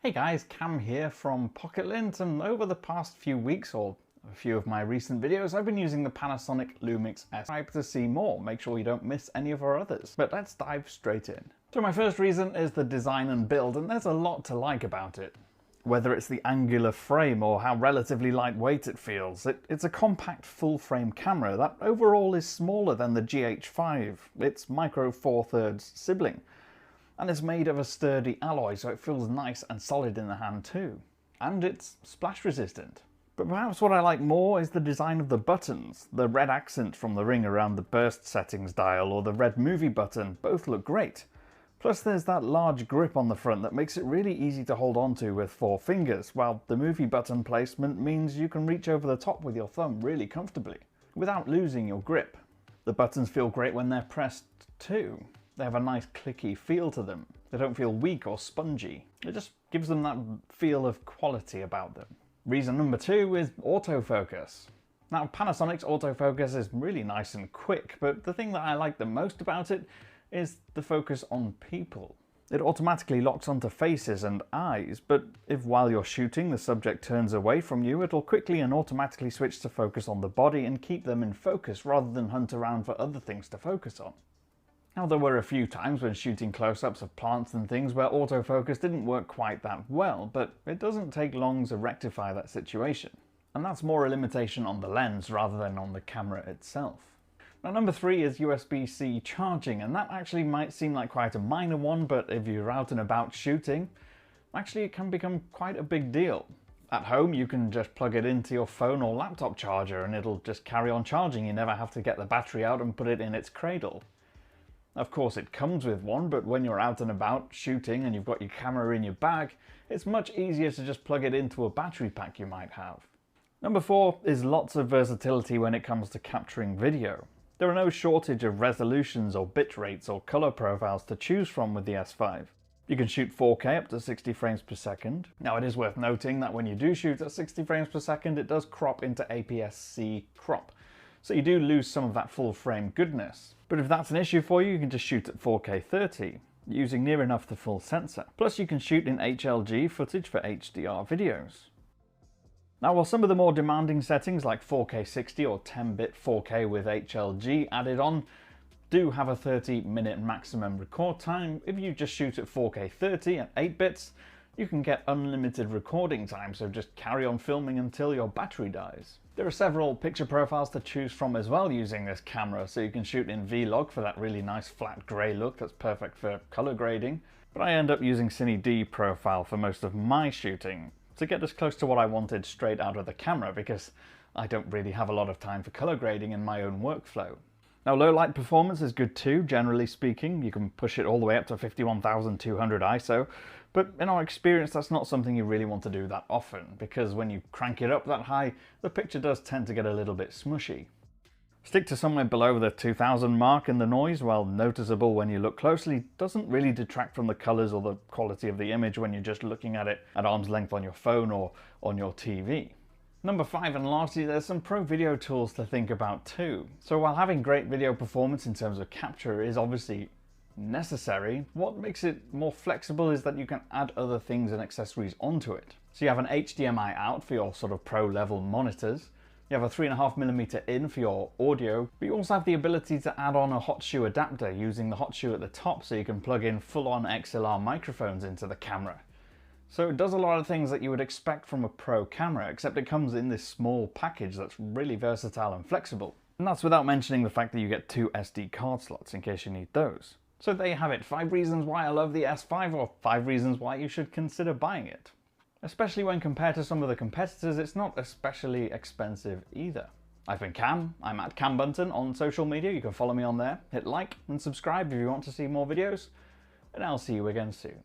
Hey guys, Cam here from Pocket-Lint, and over the past few weeks or a few of my recent videos I've been using the Panasonic LUMIX S5. To see more, make sure you don't miss any of our others. But let's dive straight in. So my first reason is the design and build, and there's a lot to like about it. Whether it's the angular frame or how relatively lightweight it feels, it's a compact full-frame camera that overall is smaller than the GH5, its micro four thirds sibling. And it's made of a sturdy alloy, so it feels nice and solid in the hand too. And it's splash resistant. But perhaps what I like more is the design of the buttons. The red accent from the ring around the burst settings dial or the red movie button both look great. Plus there's that large grip on the front that makes it really easy to hold onto with 4 fingers, while the movie button placement means you can reach over the top with your thumb really comfortably, without losing your grip. The buttons feel great when they're pressed too. They have a nice clicky feel to them. They don't feel weak or spongy. It just gives them that feel of quality about them. Reason number 2 is autofocus. Now, Panasonic's autofocus is really nice and quick, but the thing that I like the most about it is the focus on people. It automatically locks onto faces and eyes, but if while you're shooting the subject turns away from you, it'll quickly and automatically switch to focus on the body and keep them in focus rather than hunt around for other things to focus on. Now, there were a few times when shooting close-ups of plants and things where autofocus didn't work quite that well, but it doesn't take long to rectify that situation. And that's more a limitation on the lens rather than on the camera itself. Now, number 3 is USB-C charging, and that actually might seem like quite a minor one, but if you're out and about shooting, actually it can become quite a big deal. At home, you can just plug it into your phone or laptop charger and it'll just carry on charging. You never have to get the battery out and put it in its cradle. Of course it comes with one, but when you're out and about shooting and you've got your camera in your bag, it's much easier to just plug it into a battery pack you might have. Number 4 is lots of versatility when it comes to capturing video. There are no shortage of resolutions or bit rates or color profiles to choose from with the S5. You can shoot 4K up to 60 frames per second. Now, it is worth noting that when you do shoot at 60 frames per second, it does crop into APS-C crop. So you do lose some of that full frame goodness. But if that's an issue for you, you can just shoot at 4K 30, using near enough the full sensor. Plus you can shoot in HLG footage for HDR videos. Now, while some of the more demanding settings like 4K 60 or 10-bit 4K with HLG added on do have a 30-minute maximum record time, if you just shoot at 4K 30 and 8 bits, you can get unlimited recording time, so just carry on filming until your battery dies. There are several picture profiles to choose from as well using this camera, so you can shoot in Vlog for that really nice flat grey look that's perfect for colour grading, but I end up using Cine D profile for most of my shooting to get as close to what I wanted straight out of the camera, because I don't really have a lot of time for colour grading in my own workflow. Now, low light performance is good too, generally speaking. You can push it all the way up to 51,200 ISO, but in our experience that's not something you really want to do that often, because when you crank it up that high, the picture does tend to get a little bit smushy. Stick to somewhere below the 2000 mark, and the noise, while noticeable when you look closely, doesn't really detract from the colours or the quality of the image when you're just looking at it at arm's length on your phone or on your TV. Number 5, and lastly, there's some pro video tools to think about too. So while having great video performance in terms of capture is obviously necessary, what makes it more flexible is that you can add other things and accessories onto it. So you have an HDMI out for your sort of pro level monitors, you have a 3.5mm in for your audio, but you also have the ability to add on a hot shoe adapter using the hot shoe at the top, so you can plug in full-on XLR microphones into the camera. So it does a lot of things that you would expect from a pro camera, except it comes in this small package that's really versatile and flexible. And that's without mentioning the fact that you get 2 SD card slots in case you need those. So there you have it, 5 reasons why I love the S5, or 5 reasons why you should consider buying it. Especially when compared to some of the competitors, it's not especially expensive either. I've been Cam, I'm at Cam Bunton on social media, you can follow me on there, hit like and subscribe if you want to see more videos, and I'll see you again soon.